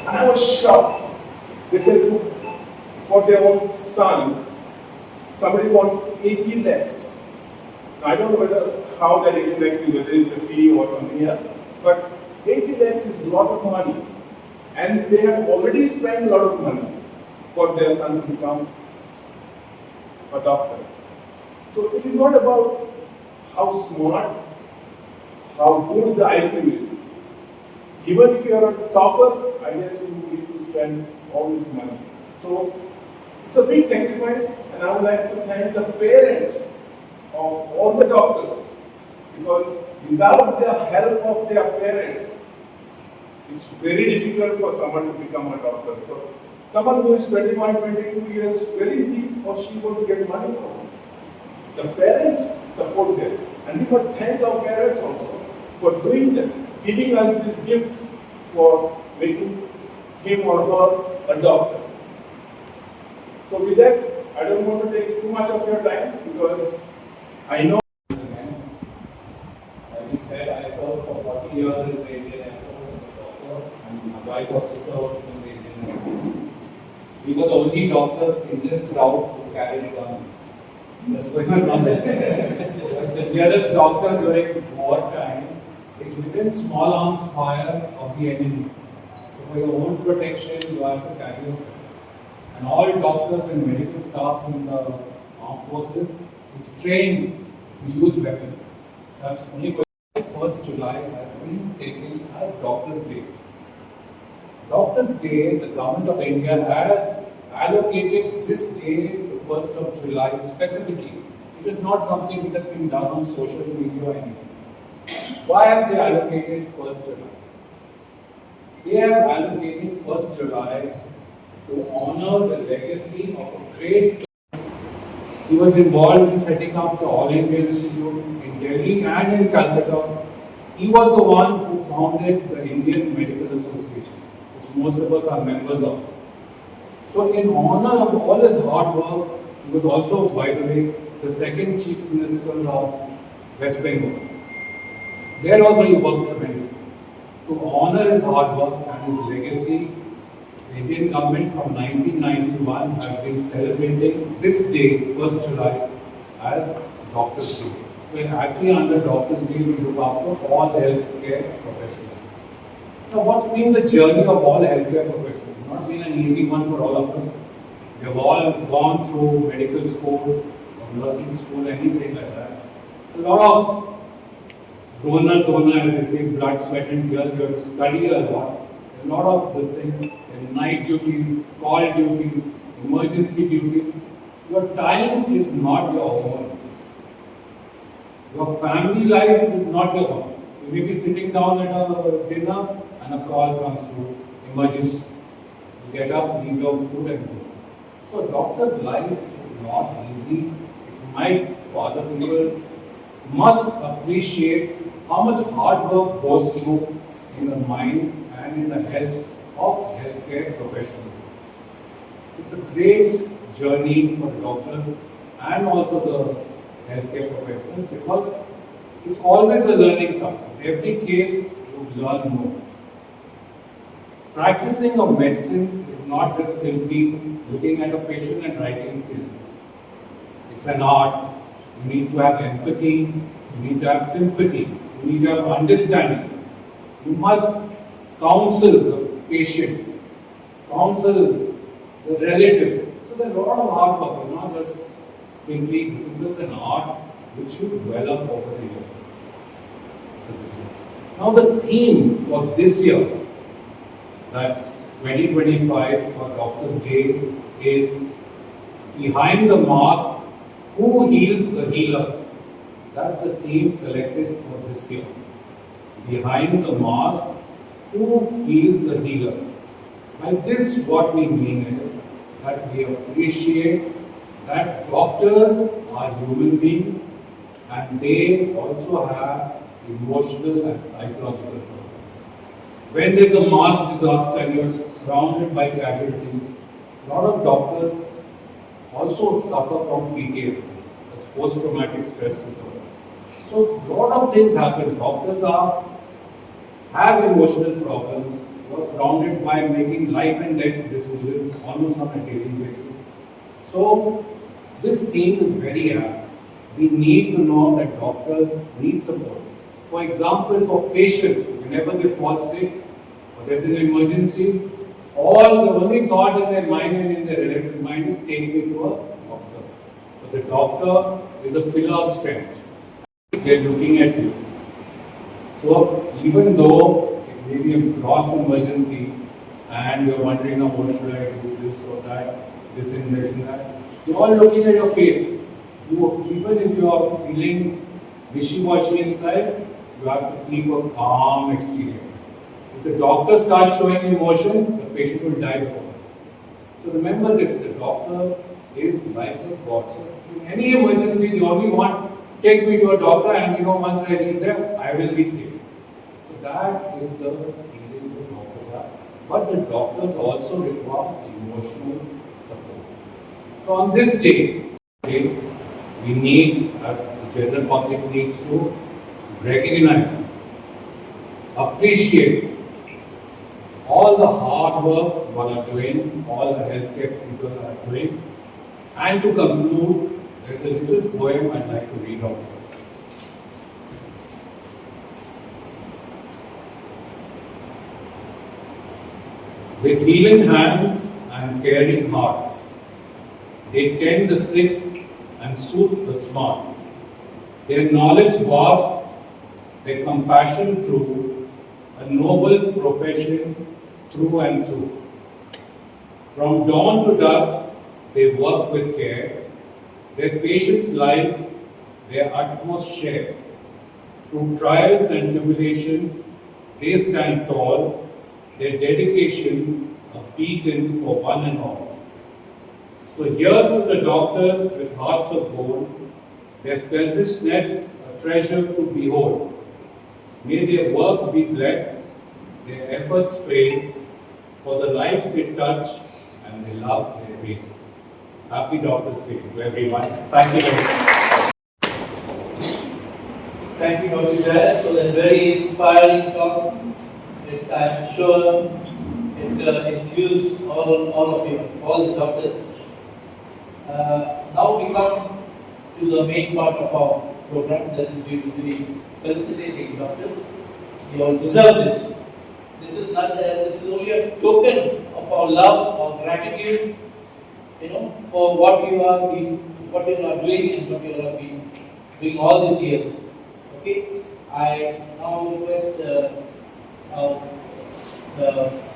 And I was shocked. They said, for their own son, somebody wants 80 lakhs. Now, I don't know how that 80 lakhs is, whether it's a fee or something else, but 80 lakhs is a lot of money. And they have already spent a lot of money for their son to become a doctor. So it is not about how smart, how good the IQ is. Even if you are a topper, I guess you need to spend all this money. So it's a big sacrifice, and I would like to thank the parents of all the doctors, because without the help of their parents, it's very difficult for someone to become a doctor. So someone who is 21, 22 years, where is he or she going to get money from? The parents support them, and we must thank our parents also for doing that, giving us this gift for making him or her a doctor. So with that, I don't want to take too much of your time because I know. Like we said, I served for 40 years in the Indian Air Force as a doctor, and my wife also served in the Indian Air Force. We were the only doctors in this crowd who carried guns. That's why we're not there. The nearest doctor during wartime is within small arms fire of the enemy. So for your own protection, you have to carry your gun. And all doctors and medical staff in the armed forces is trained to use weapons. That's only why 1st July has been taken as Doctors' Day. Doctors' Day, the government of India has allocated this day, the 1st of July, specifically. It is not something which has been done on social media or anything. Why have they allocated 1st July? They have allocated 1st July to honor the legacy of a great. He was involved in setting up the All India Institute in Delhi and in Calcutta. He was the one who founded the Indian Medical Association, which most of us are members of. So in honor of all his hard work, he was also, by the way, the second Chief Minister of West Bengal. There also he worked tremendously. To honor his hard work and his legacy, the Indian government from 1991 has been celebrating this day, 1st July, as Doctors' Day. So actually under Doctors' Day, we look after all healthcare professionals. Now what's been the journey of all healthcare professionals? It's not been an easy one for all of us. We have all gone through medical school, or nursing school, anything like that. A lot of Rona, as they say, blood, sweat and tears. You have to study a lot. A lot of these things, night duties, call duties, emergency duties. Your time is not your own. Your family life is not your own. You may be sitting down at a dinner and a call comes through, emergency. You get up, leave your food and go. So a doctor's life is not easy. It might, for other people, must appreciate how much hard work goes through in the mind and in the health of healthcare professionals. It's a great journey for doctors and also the healthcare professionals because it's always a learning process. Every case you learn more. Practicing of medicine is not just simply looking at a patient and writing pills. It's an art. You need to have empathy. You need to have sympathy. You need to have understanding. You must counsel the patient, counsel the relatives. So there's a lot of hard work. It's not just simply, this is just an art which you develop over the years. Now the theme for this year, that's 2025 for Doctors' Day, is Behind the Mask, Who Heals the Healers? That's the theme selected for this year. Behind the Mask, Who Heals the Healers? By this, what we mean is that we appreciate that doctors are human beings and they also have emotional and psychological problems. When there's a mass disaster and you're surrounded by casualties, a lot of doctors also suffer from PTSD, that's post-traumatic stress disorder. So a lot of things happen. Doctors have emotional problems. was surrounded by making life and death decisions almost on a daily basis. So this theme is very apt. We need to know that doctors need support. For example, for patients, whenever they fall sick or there's an emergency, all the only thought in their mind and in their relatives' mind is take me to a doctor. But the doctor is a pillar of strength. They're looking at you. So even though it may be a gross emergency and you're wondering, oh, what should I do, this or that, this injection, that, they're all looking at your face. Even if you are feeling wishy-washy inside, you have to keep a calm exterior. If the doctor starts showing emotion, the patient will die before. So remember this, the doctor is like a god. So in any emergency, they only want, take me to a doctor and once I reach there, I will be safe. So that is the feeling the doctors have. But the doctors also require emotional support. So on this day, we need, as the general public needs to recognize, appreciate all the hard work you are doing, all the healthcare people are doing. And to conclude, there's a little poem I'd like to read out. With healing hands and caring hearts, they tend the sick and soothe the smart. Their knowledge vast, their compassion true, a noble profession through and through. From dawn to dusk, they work with care, their patients' lives, their utmost share. Through trials and tribulations, they stand tall, their dedication a beacon for one and all. So here's to the doctors with hearts of gold, their selfishness a treasure to behold. May their work be blessed, their efforts praised, for the lives they touch and they love their race. Happy Doctors' Day to everyone. Thank you very much. Thank you, Dr. Jaya, for that very inspiring talk. I'm sure it infused all of you, all the doctors. Now we come to the main part of our program, that is we will be felicitating doctors. You all deserve this. This is only a token of our love, our gratitude, for what you are doing and what you have been doing all these years. Okay, I now request our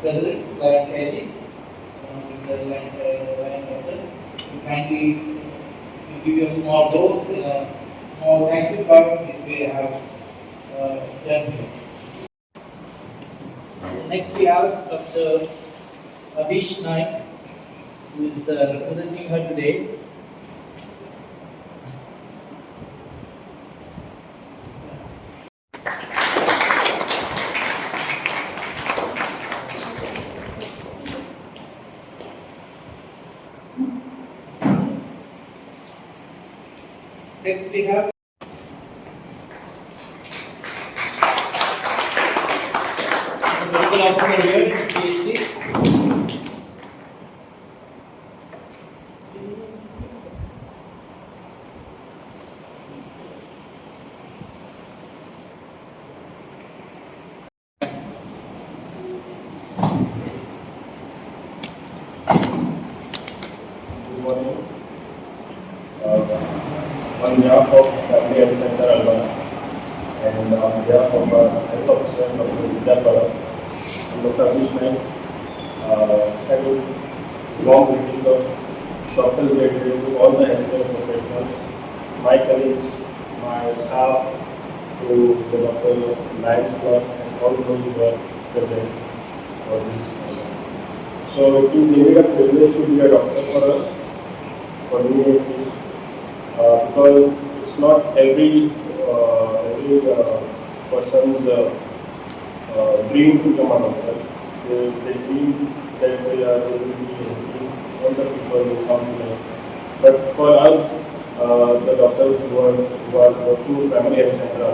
President, Lion Kaji, the Lion Doctor, to kindly give you a small dose and a small thank you card if we have done so. Next we have Dr. Abish Naik, who is representing her today. Next we have the medical officer here, PhD. Good morning. On behalf of Family Health Center Aldona and on behalf of our health officer, Dr. Vidyapara and Dr. Abish Naik, I would warm greetings of doctors related to all the healthcare professionals, my colleagues, my staff, to the Dr. Lions Club and all those who were present for this. So it is indeed a privilege to be a doctor for us, for me at least. Because it's not every person's dream to become a doctor. They dream that they will be helping all the people who come to them. But for us, the doctors who are working in Family Health Center,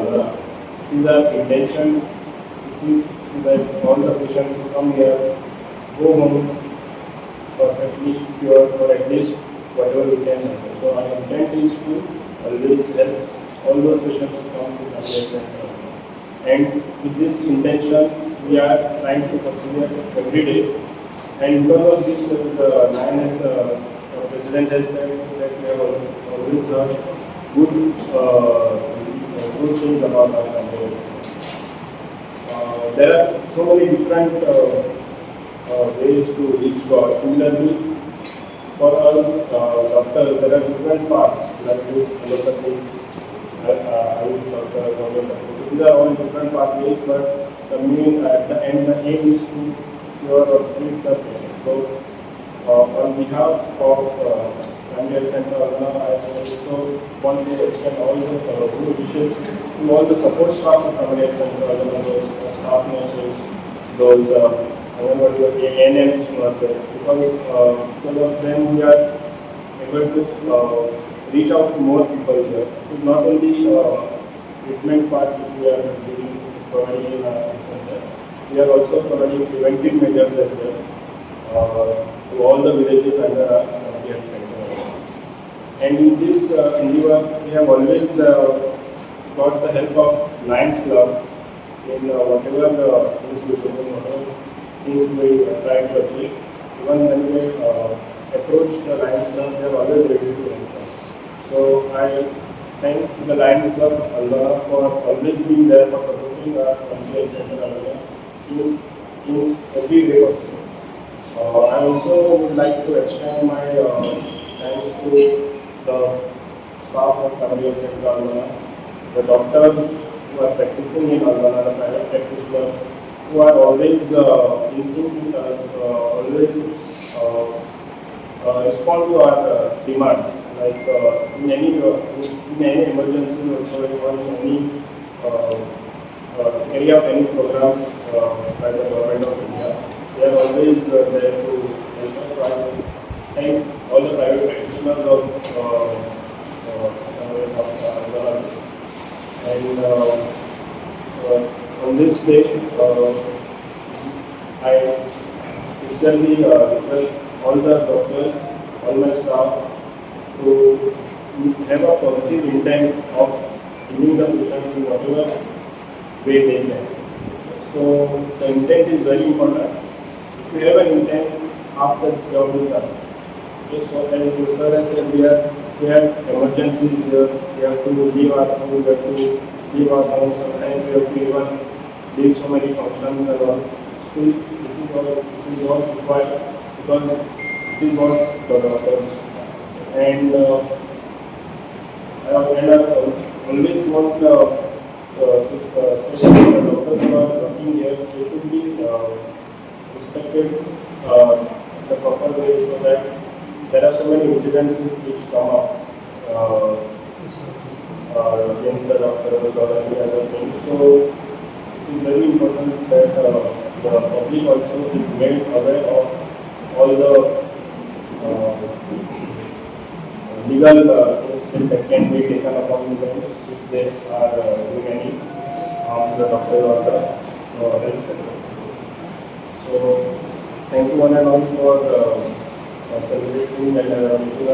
it is our intention to see that all the patients come here, go home perfectly cured or at least whatever we can handle. So our intent is to always help all those patients who come to our center. And with this intention, we are trying to persevere every day. And because of this, the line has, the president has said that we have always heard good things about our country. There are so many different ways to reach God. Similarly, for us doctors, there are different parts like allopathy, Ayush doctors, homeopathy. These are all different pathways, but the main at the end, the aim is to cure or treat the patient. So, on behalf of Primary Health Center, Aldona, I also want to extend all the good wishes to all the support staff of Primary Health Center, Aldona, those staff nurses, those ANMs who are there. Because of them, we are able to reach out to more people here. It's not only treatment part which we are doing, providing in our health center, we are also providing preventive measures as well to all the villages under our health center. And in this endeavor, we have always got the help of Lions Club in whatever things we do, whatever things we try to achieve. Even when we approach the Lions Club, they are always ready to help us. So I thank the Lions Club Aldona for always being there for supporting our country and center Aldona in every way possible. I also would like to extend my thanks to the staff of Primary Health Center Aldona, the doctors who are practicing in Aldona, the private practitioners who are always in sync with us, always respond to our demand. Like in any emergency, also in any carry out any programs by the government of India, they are always there to help us. I thank all the private practitioners of and on this day, I sincerely request all the doctors, all my staff to have a positive intent of giving the patients in whatever way they can. So the intent is very important. If you have an intent, half the job is done. Okay, so as the sir has said, we have emergencies here. We have to leave our home, we have to leave our home. Sometimes we have to even leave so many functions and all. Still, this is what required because it is what the doctors. And I always want if the doctors who are working here, they should be respected the proper way so that there are so many incidences which come up against the doctors or any other thing. So it is very important that the public also is made aware of all the legal things that can be taken upon them if they are doing any harm to the doctor or the health center. So thank you one and all for celebrating and making a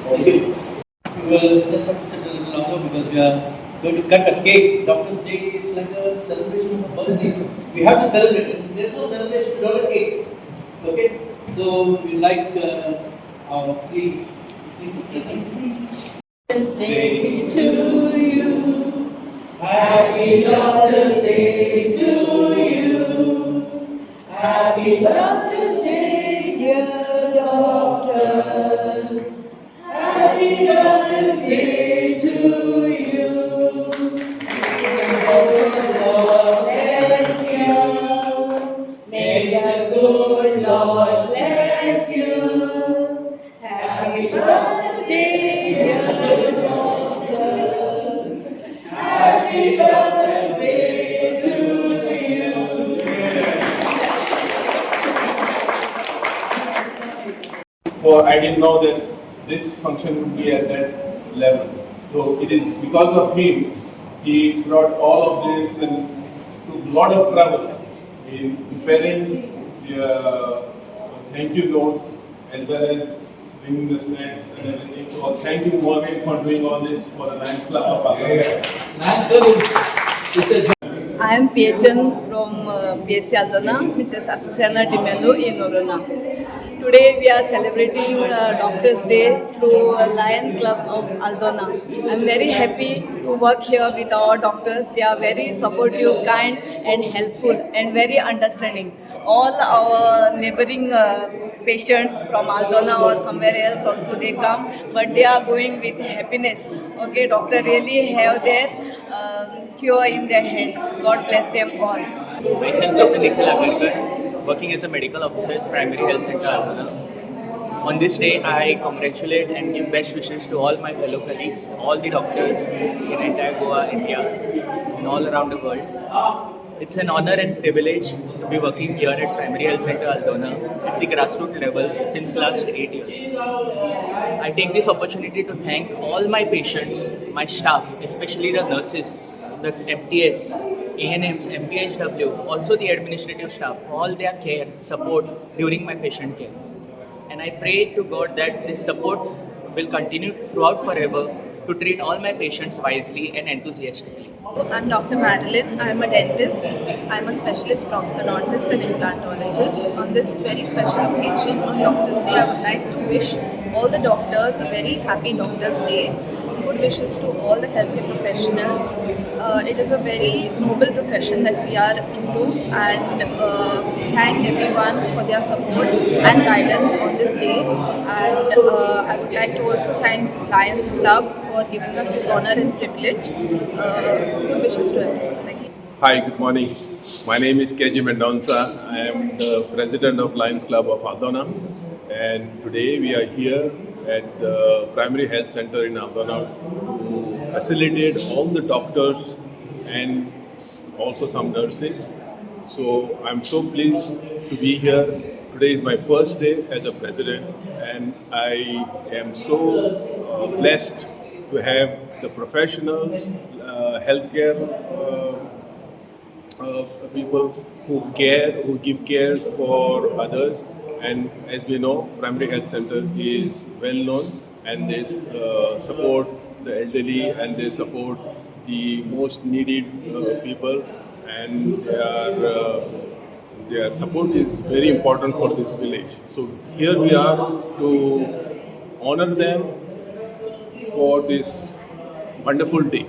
Thank you. We will just have to sit a little longer because we are going to cut a cake. Doctor's Day is like a celebration of birthday. We have to celebrate. There is no celebration without a cake. Okay? So we like our three. Day to you. Happy Doctor's Day to you. Happy Doctor's Day, dear doctors. Happy Doctor's Day to you. May the Lord bless you. May the good Lord bless you. Happy birthday, dear doctors. Happy Doctor's Day to you. For I didn't know that this function would be at that level. So it is because of him he brought all of this and took a lot of trouble in preparing the thank you notes as well as bringing the snacks and everything. So thank you, Morgan, for doing all this for the Lions Club of Aldona. Lions Club is a I am PHN from PSC Aldona, Mrs. Azucena Di Melo in Orona. Today we are celebrating Doctor's Day through Lion Club of Aldona. I am very happy to work here with our doctors. They are very supportive, kind and helpful and very understanding. All our neighboring patients from Aldona or somewhere else also they come, but they are going with happiness. Okay, doctor really have their cure in their hands. God bless them all. Myself, Dr. Nikhil Agarkar, working as a medical officer at Primary Health Center, Aldona. On this day, I congratulate and give best wishes to all my fellow colleagues, all the doctors in entire Goa, India, and all around the world. It's an honor and privilege to be working here at Primary Health Center, Aldona, at the grassroots level since last 8 years. I take this opportunity to thank all my patients, my staff, especially the nurses, the MTS, ANMs, MPHW, also the administrative staff, all their care, support during my patient care. And I pray to God that this support will continue throughout forever to treat all my patients wisely and enthusiastically. I'm Dr. Madeline. I'm a dentist. I'm a specialist prosthodontist and implantologist. On this very special occasion, on Doctor's Day, I would like to wish all the doctors a very happy Doctor's Day. Good wishes to all the healthcare professionals. It is a very noble profession that we are into, and thank everyone for their support and guidance on this day. And I would like to also thank Lions Club for giving us this honor and privilege. Good wishes to everyone. Thank you. Hi, good morning. My name is KG Mendonça. I am the president of Lions Club of Aldona, and today we are here at the Primary Health Center in Aldona to facilitate all the doctors and also some nurses. So I'm so pleased to be here. Today is my first day as a president, and I am so blessed to have the professionals, healthcare people who care, who give care for others. And as we know, Primary Health Center is well known, and they support the elderly and they support the most needed people, and their support is very important for this village. So here we are to honor them for this wonderful day.